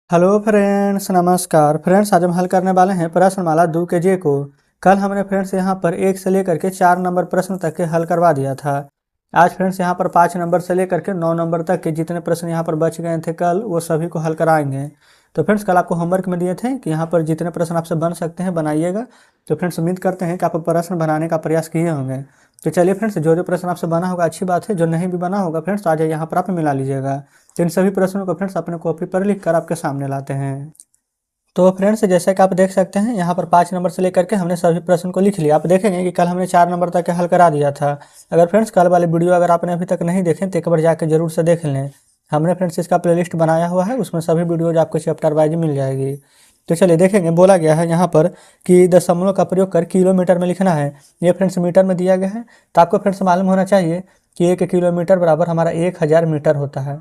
Hello friends, नमस्कार friends. आज हम हल करने वाले हैं प्रश्नमाला 2 के जे को। कल हमने फ्रेंड्स यहाँ पर 1 से लेकर के 4 नंबर प्रश्न तक के हल करवा दिया था। आज फ्रेंड्स यहाँ पर 5 नंबर से लेकर के 9 नंबर तक के जितने प्रश्न यहाँ पर बच गए थे कल, वो सभी को हल कराएंगे। तो फ्रेंड्स कल आपको होमवर्क में दिए थे कि यहाँ पर जितने प्रश्न आपसे बन सकते हैं बनाइएगा। तो फ्रेंड्स उम्मीद करते हैं कि आप प्रश्न बनाने का प्रयास किए होंगे। तो चलिए फ्रेंड्स, जो जो प्रश्न आपसे बना होगा अच्छी बात है, जो नहीं भी बना होगा फ्रेंड्स आज यहाँ पर आप मिला लीजिएगा। तो इन सभी प्रश्नों को फ्रेंड्स अपने कॉपी पर लिख कर आपके सामने लाते हैं। तो फ्रेंड्स जैसे कि आप देख सकते हैं यहाँ पर 5 नंबर से लेकर के हमने सभी प्रश्न को लिख लिया। आप देखेंगे कि कल हमने 4 नंबर तक के हल करा दिया था। अगर फ्रेंड्स कल वाले वीडियो अगर आपने अभी तक नहीं देखे तो एक बार जाकर जरूर से देख लें। हमने फ्रेंड्स इसका प्लेलिस्ट बनाया हुआ है, उसमें सभी वीडियोज आपको चैप्टर वाइज मिल जाएगी। तो चलिए देखेंगे, बोला गया है यहाँ पर कि दशमलव का प्रयोग कर किलोमीटर में लिखना है। ये फ्रेंड्स मीटर में दिया गया है। तो आपको फ्रेंड्स मालूम होना चाहिए कि 1 किलोमीटर बराबर हमारा 1000 मीटर होता है।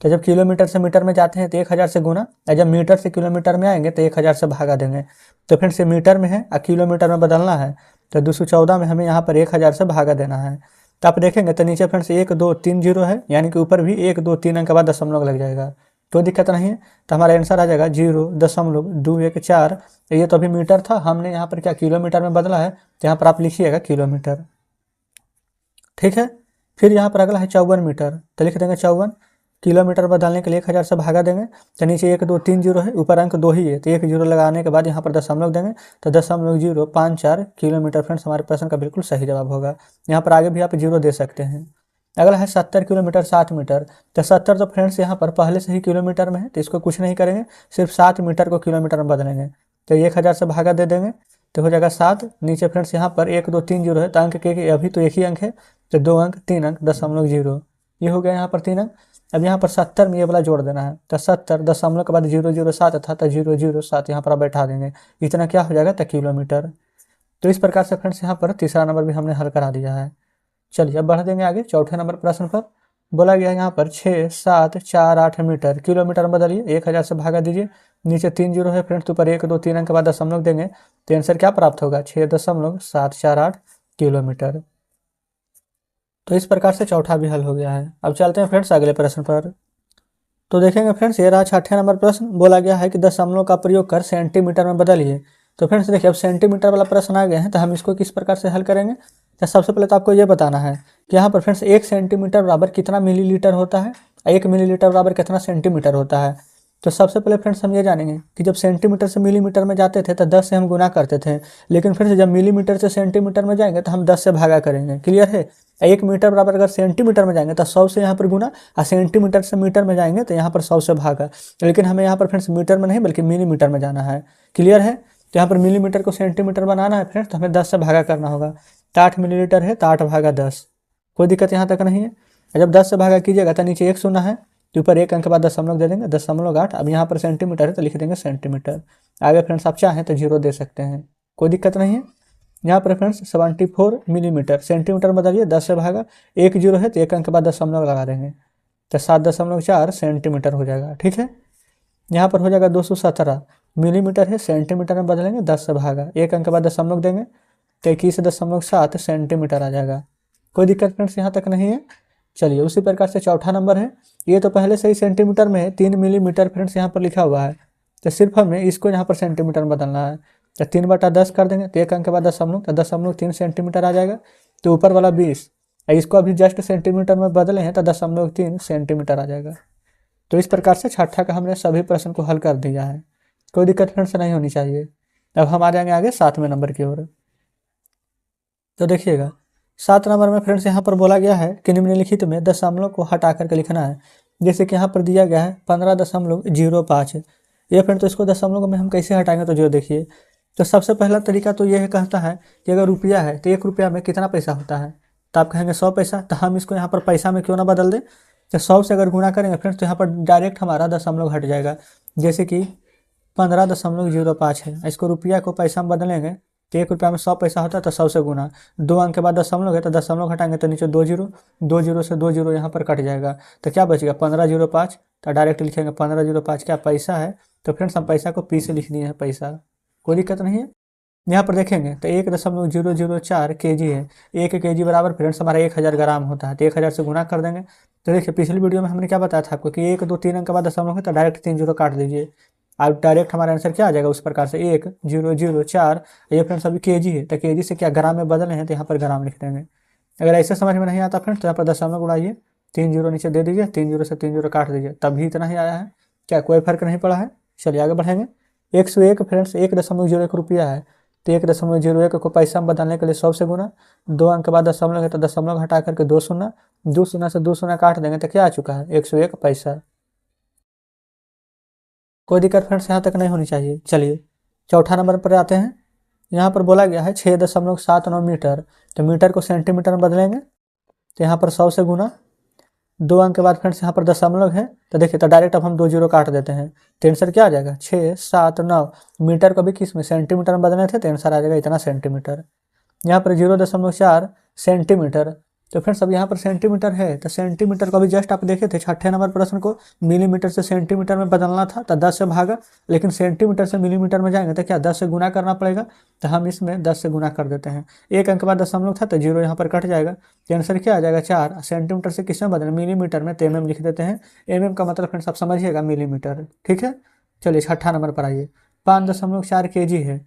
तो जब किलोमीटर से मीटर में जाते हैं तो 1000 से गुना, और जब मीटर से किलोमीटर में आएंगे तो 1000 से भागा देंगे। तो फ्रेंड्स ये मीटर में है और किलोमीटर में बदलना है। तो 214 में हमें यहाँ पर 1000 से भागा देना है। तो आप देखेंगे तो नीचे फ्रेंड्स 1 2 3 जीरो है, यानी कि ऊपर भी 1 2 3 अंक के बाद दशमलव लग जाएगा। कोई दिक्कत नहीं है। तो हमारा आंसर आ जाएगा 0.214। ये तो अभी मीटर था, हमने यहाँ पर क्या किलोमीटर में बदला है। तो यहाँ पर आप लिखिएगा किलोमीटर, ठीक है। फिर यहाँ पर अगला है 54 मीटर। तो लिख देंगे 54। किलोमीटर बदलने के लिए 1000 से भागा देंगे। तो नीचे 1 2 3 जीरो है, ऊपर अंक 2 ही है, तो 1 जीरो लगाने के बाद यहाँ पर दशमलव देंगे। तो 0.054 किलोमीटर फ्रेंड्स हमारे प्रश्न का बिल्कुल सही जवाब होगा। यहाँ पर आगे भी आप जीरो दे सकते हैं। अगला है 70 किलोमीटर 60 मीटर। तो 70 तो फ्रेंड्स यहाँ पर पहले से ही किलोमीटर में है, तो इसको कुछ नहीं करेंगे, सिर्फ 7 मीटर को किलोमीटर में बदलेंगे। तो 1000 से भागा दे देंगे तो हो जाएगा 7। नीचे फ्रेंड्स यहाँ पर 1 2 3 जीरो है, तो अंक के अभी तो एक ही अंक है, तो 2 अंक 3 अंक 0.0 ये हो गया यहाँ पर 3 अंक। अब यहाँ पर 70 में ये वाला जोड़ देना है। तो 70 दशमलव के बाद 007 था, तो 007 यहाँ पर आप बैठा देंगे। इतना क्या हो जाएगा, तो किलोमीटर। तो इस प्रकार से फ्रेंड्स यहाँ पर तीसरा नंबर भी हमने हल करा दिया है। चलिए अब बढ़ देंगे आगे चौथे नंबर प्रश्न पर। बोला गया यहाँ पर 6 7 4 8 मीटर। किलोमीटर में बदलिए, 1000 से भागा दीजिए। नीचे 3 जीरो है फ्रेंड्स, ऊपर 1 2 3 अंक के बाद दशमलव देंगे। तो आंसर क्या प्राप्त होगा, 6.748 किलोमीटर। तो इस प्रकार से चौथा भी हल हो गया है। अब चलते हैं फ्रेंड्स अगले प्रश्न पर। तो देखेंगे फ्रेंड्स, ये रहा 6ठे नंबर प्रश्न। बोला गया है कि दशमलव का प्रयोग कर सेंटीमीटर में बदलिए। तो फ्रेंड्स देखिए, अब सेंटीमीटर वाला प्रश्न आ गया है, तो हम इसको किस प्रकार से हल करेंगे। तो सबसे पहले तो आपको ये बताना है कि यहाँ पर फ्रेंड्स 1 सेंटीमीटर बराबर कितना मिलीलीटर होता है, 1 मिलीलीटर बराबर कितना सेंटीमीटर होता है। तो सबसे पहले फ्रेंड्स हम ये जानेंगे कि जब सेंटीमीटर से मिलीमीटर में जाते थे तो 10 से हम गुना करते थे, लेकिन फ्रेंड्स जब मिलीमीटर से सेंटीमीटर में जाएंगे तो हम 10 से भागा करेंगे। क्लियर है। 1 मीटर बराबर अगर सेंटीमीटर में जाएंगे तो 100 से यहाँ पर गुना, और सेंटीमीटर से मीटर में जाएंगे तो यहाँ पर 100 से भागा। लेकिन हमें यहाँ पर फ्रेंड्स मीटर में नहीं बल्कि मिलीमीटर में जाना है। क्लियर है। तो यहाँ पर मिलीमीटर को सेंटीमीटर बनाना है फ्रेंड्स, तो हमें 10 से भागा करना होगा। तो 8 मिलीलीटर है, तो 8 भागा 10। कोई दिक्कत यहाँ तक नहीं है। जब 10 से भागा कीजिएगा तो नीचे 1 शून्य है, तो ऊपर 1 अंक के बाद दशमलव दे देंगे, 0.8। अब यहाँ पर सेंटीमीटर है तो लिख देंगे सेंटीमीटर। आगे फ्रेंड्स आप चाहें तो जीरो दे सकते हैं, कोई दिक्कत नहीं है। यहाँ पर फ्रेंड्स 74 मिलीमीटर। सेंटीमीटर बदलिए, 10 से भागा, 1 जीरो है तो 1 अंक के बाद दशमलव लगा देंगे, तो 7.4 सेंटीमीटर हो जाएगा। ठीक है। यहाँ पर हो जाएगा 217 मिलीमीटर है, सेंटीमीटर में बदलेंगे, 10 से भागा, 1 अंक के बाद दशमलव देंगे, तो 21.7 सेंटीमीटर आ जाएगा। कोई दिक्कत फ्रेंड्स यहाँ तक नहीं है। चलिए उसी प्रकार से चौथा नंबर है। ये तो पहले से ही सेंटीमीटर में है, 3 मिलीमीटर फ्रेंड्स यहाँ पर लिखा हुआ है, तो सिर्फ हमें इसको यहाँ पर सेंटीमीटर में बदलना है। तो 3/10 कर देंगे, तो 1 अंक के बाद दशमलव, तो 0.3 सेंटीमीटर आ जाएगा। तो ऊपर वाला 20, इसको अभी जस्ट सेंटीमीटर में बदले हैं तो 0.3 सेंटीमीटर आ जाएगा। तो इस प्रकार से छठा का हमने सभी प्रश्न को हल कर दिया है। कोई दिक्कत फ्रेंड्स नहीं होनी चाहिए। अब हम आ जाएंगे आगे 7वें नंबर की ओर। तो देखिएगा 7 नंबर में फ्रेंड्स यहाँ पर बोला गया है कि निम्नलिखित में दशमलव को हटा करके लिखना है। जैसे कि यहाँ पर दिया गया है 15.05। ये फ्रेंड, तो इसको दशमलव में हम कैसे हटाएंगे, तो जो देखिए, तो सबसे पहला तरीका तो ये कहता है कि अगर रुपया है तो 1 रुपया में कितना पैसा होता है, तो आप कहेंगे 100 पैसा। तो हम इसको यहाँ पर पैसा में क्यों ना बदल दें। तो 100 से अगर गुना करेंगे फ्रेंड्स तो यहाँ पर डायरेक्ट हमारा दशमलव हट जाएगा। जैसे कि 15.05 है, इसको रुपया को पैसा में बदलेंगे तो 1 रुपया में 100 पैसा होता है, तो 100 से गुना, 2 अंक के बाद दशमलव है तो दशमलव घटाएंगे तो नीचे 2 जीरो, 2 जीरो से 2 जीरो यहाँ पर कट जाएगा, तो क्या बचेगा 15.05। तो डायरेक्ट लिखेंगे 15.05 क्या पैसा है। तो फ्रेंड्स हम पैसा को पी से लिख दिए हैं पैसा, कोई दिक्कत नहीं है। यहाँ पर देखेंगे तो 1.004 kg है। 1 kg बराबर फ्रेंड्स हमारा 1000 ग्राम होता है। तो 1000 से गुना कर देंगे। तो देखिए पिछली वीडियो में हमने क्या बताया था आपको कि 1 2 3 अंक के बाद दशमलव है तो डायरेक्ट 3 जीरो काट दीजिए। अब डायरेक्ट हमारा आंसर क्या आ जाएगा उस प्रकार से 1004। ये फ्रेंड्स अभी kg है तो kg से क्या ग्राम में बदले हैं तो यहाँ पर ग्राम लिख देंगे। अगर ऐसे समझ में नहीं आता फ्रेंड्स तो यहाँ पर दशमलव उड़ाइए, 3 जीरो नीचे दे दीजिए, 3 जीरो से 3 जीरो काट दीजिए, तभी इतना ही आया है। क्या कोई फर्क नहीं पड़ा है। चलिए आगे बढ़ेंगे। 101 फ्रेंड्स 1.01 रुपया है। तो 1.01 को पैसा में बदलने के लिए 100 से गुना, 2 अंक के बाद दशमलव है तो दशमलव हटा करके 2 शून्य, 2 शून्य से 2 शून्य काट देंगे तो क्या आ चुका है 101 पैसा। कोई दिक्कत फ्रेंड्स यहाँ तक नहीं होनी चाहिए। चलिए चौथा नंबर पर आते हैं। यहाँ पर बोला गया है 6.79 मीटर। तो मीटर को सेंटीमीटर में बदलेंगे तो यहाँ पर 100 से गुना, 2 अंक के बाद फ्रेंड्स यहाँ पर दशमलव है तो देखिए तो डायरेक्ट अब हम 2 जीरो काट देते हैं। तो आंसर क्या आ जाएगा 679। मीटर को भी किस में सेंटीमीटर में बदलने थे तो आंसर आ जाएगा इतना सेंटीमीटर। यहाँ पर 0.4 सेंटीमीटर। तो फ्रेंड्स अब यहाँ पर सेंटीमीटर है तो सेंटीमीटर को भी जस्ट आप देखे थे छठे नंबर प्रश्न को मिलीमीटर से सेंटीमीटर में बदलना था तो 10 से भागा, लेकिन सेंटीमीटर से मिलीमीटर में जाएंगे तो क्या 10 से गुना करना पड़ेगा। तो हम इसमें 10 से गुना कर देते हैं। 1 अंक बाद दशमलव था तो 0 यहाँ पर कट जाएगा। तो आंसर क्या आ जाएगा 4। सेंटीमीटर से किस में बदलें मिलीमीटर में तो mm लिख देते हैं। mm का मतलब फ्रेंड्स आप समझिएगा मिलीमीटर। ठीक है। चलिए छठा नंबर पर आइए। 5.4 kg है।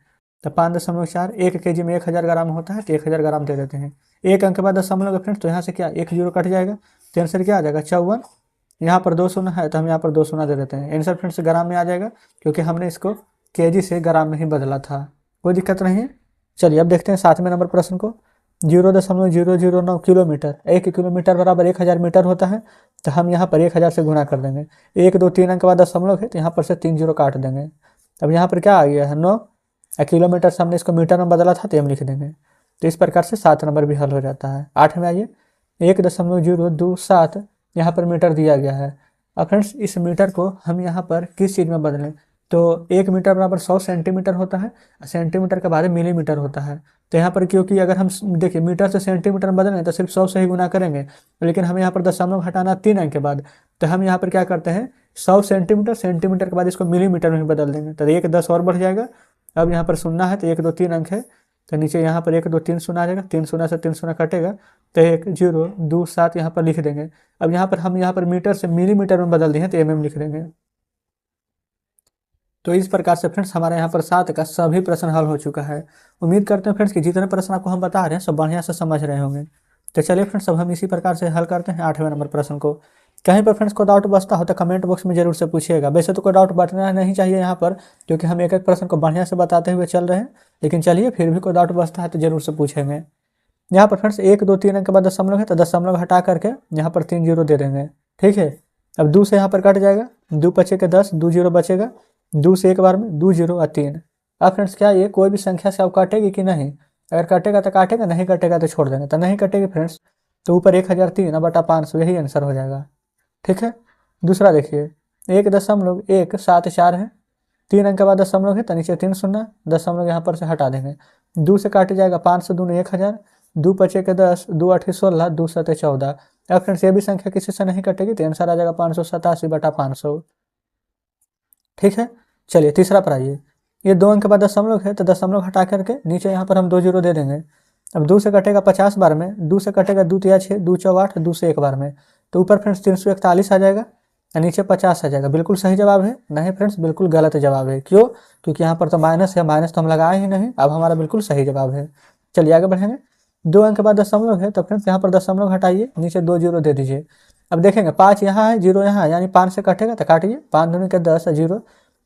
तो 5.4 1 kg में 1000 ग्राम होता है तो 1000 ग्राम दे देते हैं। 1 अंक के बाद दशमलव है फ्रेंड्स तो यहाँ से क्या 1 जीरो कट जाएगा तो आंसर क्या आ जाएगा 54। यहाँ पर 2 शून्य है तो हम यहाँ पर 2 शून्य दे देते हैं। आंसर फ्रेंड्स ग्राम में आ जाएगा क्योंकि हमने इसको kg से ग्राम में ही बदला था। कोई दिक्कत नहीं है। चलिए अब देखते हैं 7वें नंबर प्रश्न को। 0.009 किलोमीटर। 1 किलोमीटर बराबर 1000 मीटर होता है तो हम यहाँ पर 1000 से गुना कर देंगे। 1 2 3 अंक के बाद दशमलव है तो यहाँ पर से 3 जीरो काट देंगे। अब यहाँ पर क्या आ गया है 9। किलोमीटर से हमने इसको मीटर में बदला था तो हम लिख देंगे। तो इस प्रकार से 7 नंबर भी हल हो जाता है। 8 में आइए। 1.027 यहाँ पर मीटर दिया गया है। अब फ्रेंड्स इस मीटर को हम यहाँ पर किस चीज़ में बदलें तो 1 मीटर बराबर 100 सेंटीमीटर होता है। सेंटीमीटर के बाद मिलीमीटर होता है। तो यहाँ पर क्योंकि अगर हम देखिए मीटर से सेंटीमीटर में बदलें तो सिर्फ 100 से ही गुना करेंगे, लेकिन हमें यहाँ पर दशमलव हटाना 3 अंक के बाद। तो हम यहाँ पर क्या करते हैं 100 सेंटीमीटर, सेंटीमीटर के बाद इसको मिलीमीटर में बदल देंगे तो 1 10 और बढ़ जाएगा। अब यहाँ पर शून्य है तो 1 2 3 अंक है तो नीचे यहाँ पर 1 2 3 शून्य आ जाएगा। 3 शून्य से 3 शून्य कटेगा तो 1027 यहाँ पर लिख देंगे। अब यहाँ पर हम यहाँ पर मीटर से मिलीमीटर में बदल दिए हैं तो mm लिख देंगे। तो इस प्रकार से फ्रेंड्स हमारे यहाँ पर 7 का सभी प्रश्न हल हो चुका है। उम्मीद करते हैं फ्रेंड्स कि जितने प्रश्न आपको हम बता रहे हैं सब बढ़िया से समझ रहे होंगे। तो चलिए फ्रेंड्स अब हम इसी प्रकार से हल करते हैं 8वें नंबर प्रश्न को। कहीं पर फ्रेंड्स को डाउट बचता हो तो कमेंट बॉक्स में जरूर से पूछिएगा। वैसे तो कोई डाउट बचना नहीं चाहिए यहाँ पर क्योंकि हम एक एक प्रश्न को बढ़िया से बताते हुए चल रहे हैं, लेकिन चलिए फिर भी कोई डाउट बचता है तो जरूर से पूछेंगे। यहाँ पर फ्रेंड्स 1 2 3 अंक के बाद दशमलव है तो दशमलव हटा करके यहाँ पर 3 जीरो दे देंगे। ठीक है। अब 2 से यहाँ पर कट जाएगा, 2 बचे के 10, 2 जीरो बचेगा, 2 से एक बार में 2 जीरो और 3। अब फ्रेंड्स क्या ये कोई भी संख्या से अब काटेगी कि नहीं, अगर कटेगा तो काटेगा, नहीं कटेगा तो छोड़ देंगे। तो नहीं कटेगी फ्रेंड्स तो ऊपर 1003 बटा 500 यही आंसर हो जाएगा। ठीक है। दूसरा देखिए 1.174 है। 3 अंक के बाद दशमलव है तो नीचे 3 शून्य, दशमलव यहाँ पर से हटा देंगे। 2 से काटे जाएगा 5 से 2 1000, 2 बचे के 10, 2 8 16, 2 7 14। अब फ्रेंड्स ये भी संख्या किसी से नहीं कटेगी तो आंसर आ जाएगा 587 बटा 500। ठीक है। चलिए तीसरा पर आइए। ये 2 अंक के बाद दशमलव है तो दशमलव हटा करके नीचे यहाँ पर हम 2 जीरो दे देंगे। अब 2 से कटेगा 50 बार में, 2 से कटेगा 2 तिया 6, 2 चौ 8, 2 से एक बार में तो ऊपर फ्रेंड्स 341 आ जाएगा और नीचे 50 आ जाएगा। बिल्कुल सही जवाब है। नहीं फ्रेंड्स बिल्कुल गलत जवाब है। क्यों? क्योंकि यहाँ पर तो माइनस है, माइनस तो हम लगाए ही नहीं। अब हमारा बिल्कुल सही जवाब है। चलिए आगे बढ़ेंगे। 2 अंक के बाद दशमलव है तो फ्रेंड्स यहाँ पर दशमलव हटाइए, नीचे 2 जीरो दे दीजिए। अब देखेंगे 5 यहाँ है, 0 यहाँ है, यानी 5 से कटेगा तो काटिए। 5 दूनी के 10 जीरो,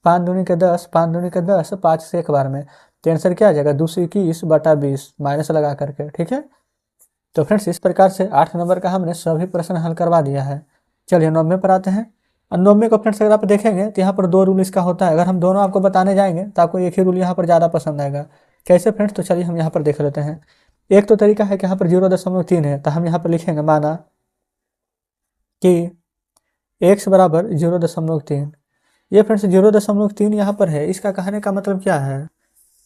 5 दूनी के 10, 5 दूनी के 10, 5 से एक बार में तो आंसर क्या आ जाएगा 221 बटा 20 माइनस लगा करके। ठीक है। तो फ्रेंड्स इस प्रकार से 8 नंबर का हमने सभी प्रश्न हल करवा दिया है। चलिए 9वें पर आते हैं। 9वें को फ्रेंड्स अगर आप देखेंगे तो यहाँ पर 2 रूल इसका होता है। अगर हम दोनों आपको बताने जाएंगे तो आपको एक ही रूल यहाँ पर ज़्यादा पसंद आएगा। कैसे फ्रेंड्स? तो चलिए हम यहाँ पर देख लेते हैं। एक तो तरीका है कि यहाँ पर 0.3 है तो हम यहाँ पर लिखेंगे माना कि x बराबर 0.3। ये फ्रेंड्स 0.3 यहाँ पर है। इसका कहने का मतलब क्या है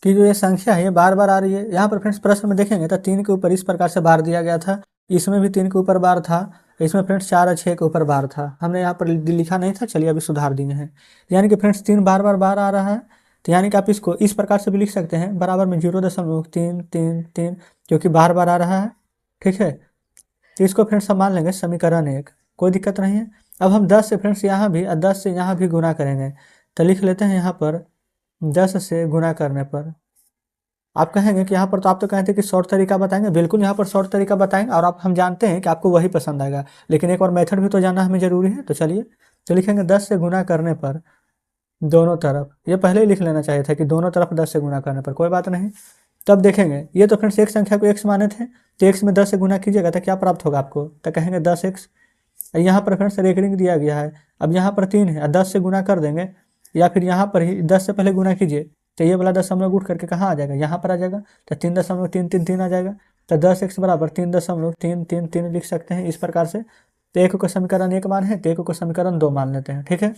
कि जो ये संख्या है ये बार बार आ रही है। यहाँ पर फ्रेंड्स प्रश्न में देखेंगे तो 3 के ऊपर इस प्रकार से बार दिया गया था, इसमें भी 3 के ऊपर बार था, इसमें फ्रेंड्स 4 और 6 के ऊपर बार था। हमने यहाँ पर लिखा नहीं था, चलिए अभी सुधार दिए हैं। यानी कि फ्रेंड्स 3 बार बार आ रहा है तो यानी कि आप इसको इस प्रकार से भी लिख सकते हैं, बराबर में 0.333, क्योंकि बार बार आ रहा है। ठीक है, तो इसको फ्रेंड्स हम मान लेंगे समीकरण 1, कोई दिक्कत नहीं है। अब हम 10 से फ्रेंड्स यहाँ भी 10 से यहाँ भी गुना करेंगे, तो लिख लेते हैं यहाँ पर 10 से गुना करने पर। आप कहेंगे कि यहाँ पर तो आप तो कहते हैं कि शॉर्ट तरीका बताएंगे, बिल्कुल यहाँ पर शॉर्ट तरीका बताएंगे, और हम जानते हैं कि आपको वही पसंद आएगा, लेकिन एक और मेथड भी तो जानना हमें जरूरी है। तो चलिए, तो लिखेंगे 10 से गुना करने पर दोनों तरफ, ये पहले ही लिख लेना चाहिए था कि दोनों तरफ 10 से गुना करने पर, कोई बात नहीं। तब देखेंगे, ये तो फ्रेंड्स एक संख्या को x माने थे, तो x में 10 से गुना कीजिएगा तो क्या प्राप्त होगा आपको, तो कहेंगे 10x। यहाँ पर फ्रेंड्स रेकरिंग दिया गया है, अब यहाँ पर 3 है, 10 से गुना कर देंगे, या फिर यहाँ पर ही 10 से पहले गुना कीजिए, तो ये वाला दशमलव उठ करके कहाँ आ जाएगा, यहाँ पर आ जाएगा, तो 3.333 आ जाएगा। तो 10x बराबर 3.333 लिख सकते हैं इस प्रकार से। तो एक को समीकरण 1 मान है, तो एक को समीकरण 2 मान लेते हैं। ठीक है,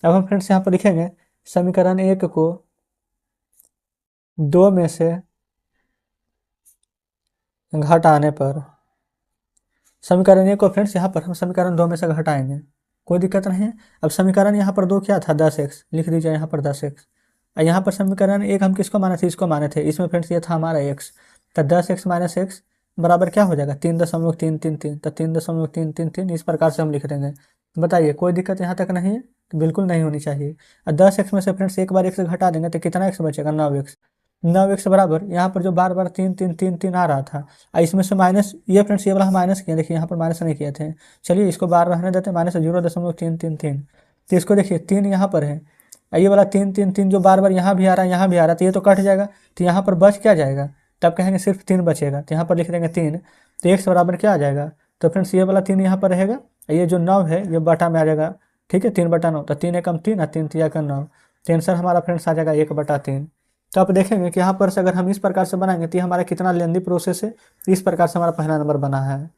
अब हम फ्रेंड्स यहाँ पर लिखेंगे समीकरण 1 को 2 में से घटाने पर, समीकरण 1 को फ्रेंड्स यहाँ पर हम समीकरण 2 में से घटाएंगे, कोई दिक्कत नहीं है। अब समीकरण यहाँ पर 2 क्या था, 10x, लिख दीजिए यहाँ पर 10x। यहाँ पर समीकरण 1 हम किसको माने थे, इसको माने थे, इसमें फ्रेंड्स ये था हमारा x, तो 10x माइनस x बराबर क्या हो जाएगा 3.333, तो 3.333 इस प्रकार से हम लिख देंगे। बताइए, कोई दिक्कत यहाँ तक नहीं है, तो बिल्कुल नहीं होनी चाहिए। और 10x में से फ्रेंड्स एक बार x घटा देंगे तो कितना x बचेगा, 9x। 9x बराबर यहाँ पर जो बार बार 3 आ रहा था, इसमें से माइनस, ये फ्रेंड्स ये वाला हम माइनस किए, देखिए यहाँ पर माइनस नहीं किए थे, चलिए इसको बार रहने देते हैं, माइनस 0.333। तो इसको देखिए 3 यहाँ पर है, ये वाला 3 जो बार बार यहाँ भी आ रहा है, यहाँ भी आ रहा है, तो ये तो कट जाएगा, तो यहाँ पर बच क्या जाएगा, तब कहेंगे सिर्फ 3 बचेगा, तो यहाँ पर लिख देंगे 3, तो x बराबर क्या आ जाएगा, तो फ्रेंड्स ये वाला 3 यहाँ पर रहेगा, ये जो 9 है ये बटा में आ जाएगा। ठीक है, 3/9, तो 3 एकम 3 और 3 तिया का 9, तो आंसर हमारा फ्रेंड्स आ जाएगा 1/3। तो आप देखेंगे कि यहाँ पर से अगर हम इस प्रकार से बनाएंगे तो ये हमारा कितना लेंदी प्रोसेस है, इस प्रकार से हमारा पहला नंबर बना है।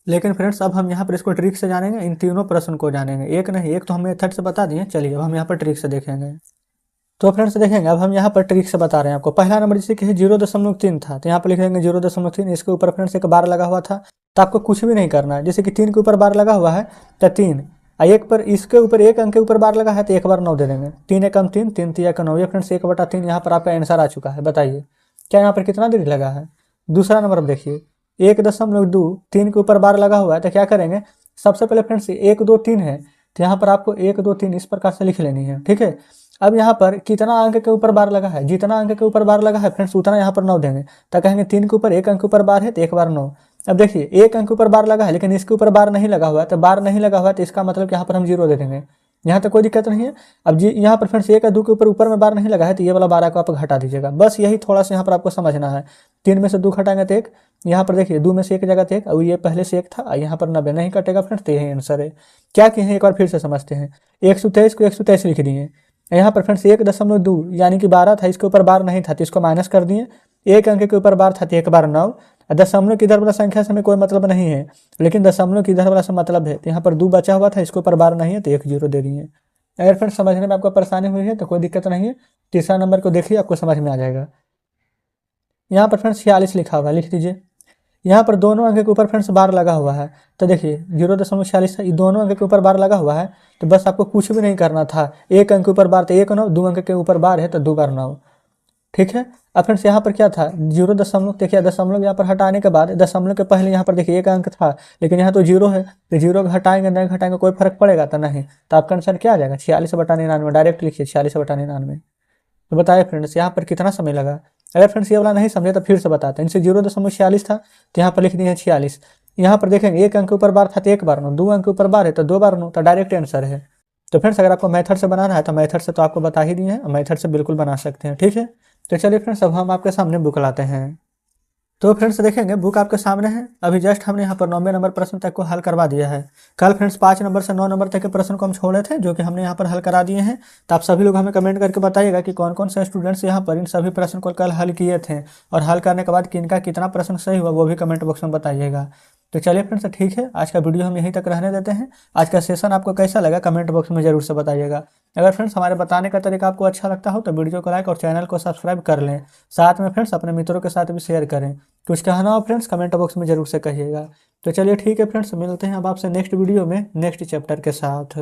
लेकिन फ्रेंड्स अब हम यहाँ पर इसको ट्रिक से जानेंगे, इन तीनों प्रश्न को जानेंगे, एक नहीं, एक तो हम मेथड से बता दिए, चलिए अब हम यहाँ पर ट्रिक से देखेंगे। तो फ्रेंड्स देखेंगे, अब हम यहाँ पर ट्रिक से बता रहे हैं आपको। पहला नंबर जैसे कि 0.3 था, तो यहाँ पर लिख देंगे 0.3, इसके ऊपर फ्रेंड्स एक बार लगा हुआ था, तो आपको कुछ भी नहीं करना है। जैसे कि 3 के ऊपर बार लगा हुआ है तो 3, एक पर इसके ऊपर एक अंक के ऊपर बार लगा है तो एक बार 9 दे देंगे, 3 एकम 3, 3 तिया का 9, ये फ्रेंड्स 1/3 यहाँ पर आपका आंसर आ चुका है। बताइए क्या यहाँ पर कितना देरी लगा है। दूसरा नंबर अब देखिए 1.2, 3 के ऊपर बार लगा हुआ है, तो क्या करेंगे, सबसे पहले फ्रेंड्स 1 2 3 है, तो यहाँ पर आपको 1 2 3 इस प्रकार से लिख लेनी है। ठीक है, अब यहाँ पर कितना अंक के ऊपर बार लगा है, जितना अंक के ऊपर बार लगा है फ्रेंड्स उतना यहाँ पर 9 देंगे, तो कहेंगे 3 के ऊपर एक अंक के ऊपर बार है तो एक बार 9। अब देखिए एक अंक के ऊपर बार लगा है, लेकिन इसके ऊपर बार नहीं लगा हुआ है, तो बार नहीं लगा हुआ है तो इसका मतलब यहाँ पर हम 0 दे देंगे, यहाँ तक कोई दिक्कत नहीं है। अब जी यहाँ पर फ्रेंड्स 1 और 2 के ऊपर में बार नहीं लगा है, तो ये वाला 12 को आप घटा दीजिएगा, बस यही थोड़ा सा यहाँ पर आपको समझना है। 3 में से 2 घटाएंगे तो 1, यहाँ पर देखिए 2 में से 1 जगह तो 1, और ये पहले से 1 था, यहाँ पर 90 नहीं कटेगा फ्रेंड्स, तो यही आंसर है। क्या किए हैं एक बार फिर से समझते हैं, 123 को 123 लिख दिए, यहाँ पर फ्रेंड्स 1.2 यानी कि 12 था, इसके ऊपर बार नहीं था तो इसको माइनस कर दिए, एक अंक के ऊपर बार था तो एक बार 9। दशमलव की इधर वाला संख्या से हमें कोई मतलब नहीं है, लेकिन दशमलव की इधर वाला से मतलब है, तो यहाँ पर 2 बचा हुआ था, इसके ऊपर बार नहीं है तो 1 0 दे दिए। अगर फ्रेंड्स समझने में आपको परेशानी हुई है तो कोई दिक्कत नहीं है, तीसरा नंबर को देखिए आपको समझ में आ जाएगा। यहाँ पर फ्रेंड्स 46 लिखा हुआ है, लिख दीजिए। यहाँ पर दोनों अंक के ऊपर फ्रेंड्स बार लगा हुआ है, तो देखिए 0.46 है, दोनों अंक के ऊपर बार लगा हुआ है, तो बस आपको कुछ भी नहीं करना था, एक अंक के ऊपर बार तो 1 9, 2 अंक के ऊपर बार है तो 2 बार 9। ठीक है, अब फ्रेंड्स यहाँ पर क्या था 0 दशमलव, देखिए दशमलव यहाँ पर हटाने के बाद दशमलव के पहले यहाँ पर देखिए एक अंक था, लेकिन यहाँ तो 0 है, तो 0 घटाएंगे नहीं घटाएंगे कोई फर्क पड़ेगा तो नहीं, तो आपका आंसर क्या आ जाएगा 46/99, डायरेक्ट लिखिए 46/99। तो बताइए फ्रेंड्स यहाँ पर कितना समय लगा। अगर फ्रेंड्स ये वाला नहीं समझे तो फिर से बताते हैं, इनसे 0.46 था तो यहाँ पर लिख दिए 46, यहाँ पर देखेंगे एक अंक के ऊपर बार था तो एक बार 9, 2 अंक के ऊपर बार है तो 2 बार 9, तो डायरेक्ट आंसर है। तो फ्रेंड्स अगर आपको मेथड से बनाना है तो मेथड से तो आपको बता ही दिए हैं, मेथड से बिल्कुल बना सकते हैं। ठीक है, तो चलिए फ्रेंड्स अब हम आपके सामने बुक लाते हैं। तो फ्रेंड्स देखेंगे बुक आपके सामने है, अभी जस्ट हमने यहाँ पर 90 नंबर प्रश्न तक को हल करवा दिया है। कल फ्रेंड्स 5 नंबर से 9 नंबर तक के प्रश्न को हम छोड़े थे, जो कि हमने यहाँ पर हल करा दिए हैं। तो आप सभी लोग हमें कमेंट करके बताइएगा कि कौन कौन से स्टूडेंट्स यहाँ पर इन सभी प्रश्न को कल हल किए थे, और हल करने के बाद किनका कितना प्रश्न सही हुआ वो भी कमेंट बॉक्स में बताइएगा। तो चलिए फ्रेंड्स ठीक है, आज का वीडियो हम यहीं तक रहने देते हैं। आज का सेशन आपको कैसा लगा कमेंट बॉक्स में जरूर से बताइएगा। अगर फ्रेंड्स हमारे बताने का तरीका आपको अच्छा लगता हो तो वीडियो को लाइक और चैनल को सब्सक्राइब कर लें, साथ में फ्रेंड्स अपने मित्रों के साथ भी शेयर करें। कुछ कहना हो फ्रेंड्स कमेंट बॉक्स में जरूर से कहिएगा। तो चलिए ठीक है फ्रेंड्स, मिलते हैं अब आपसे नेक्स्ट वीडियो में नेक्स्ट चैप्टर के साथ।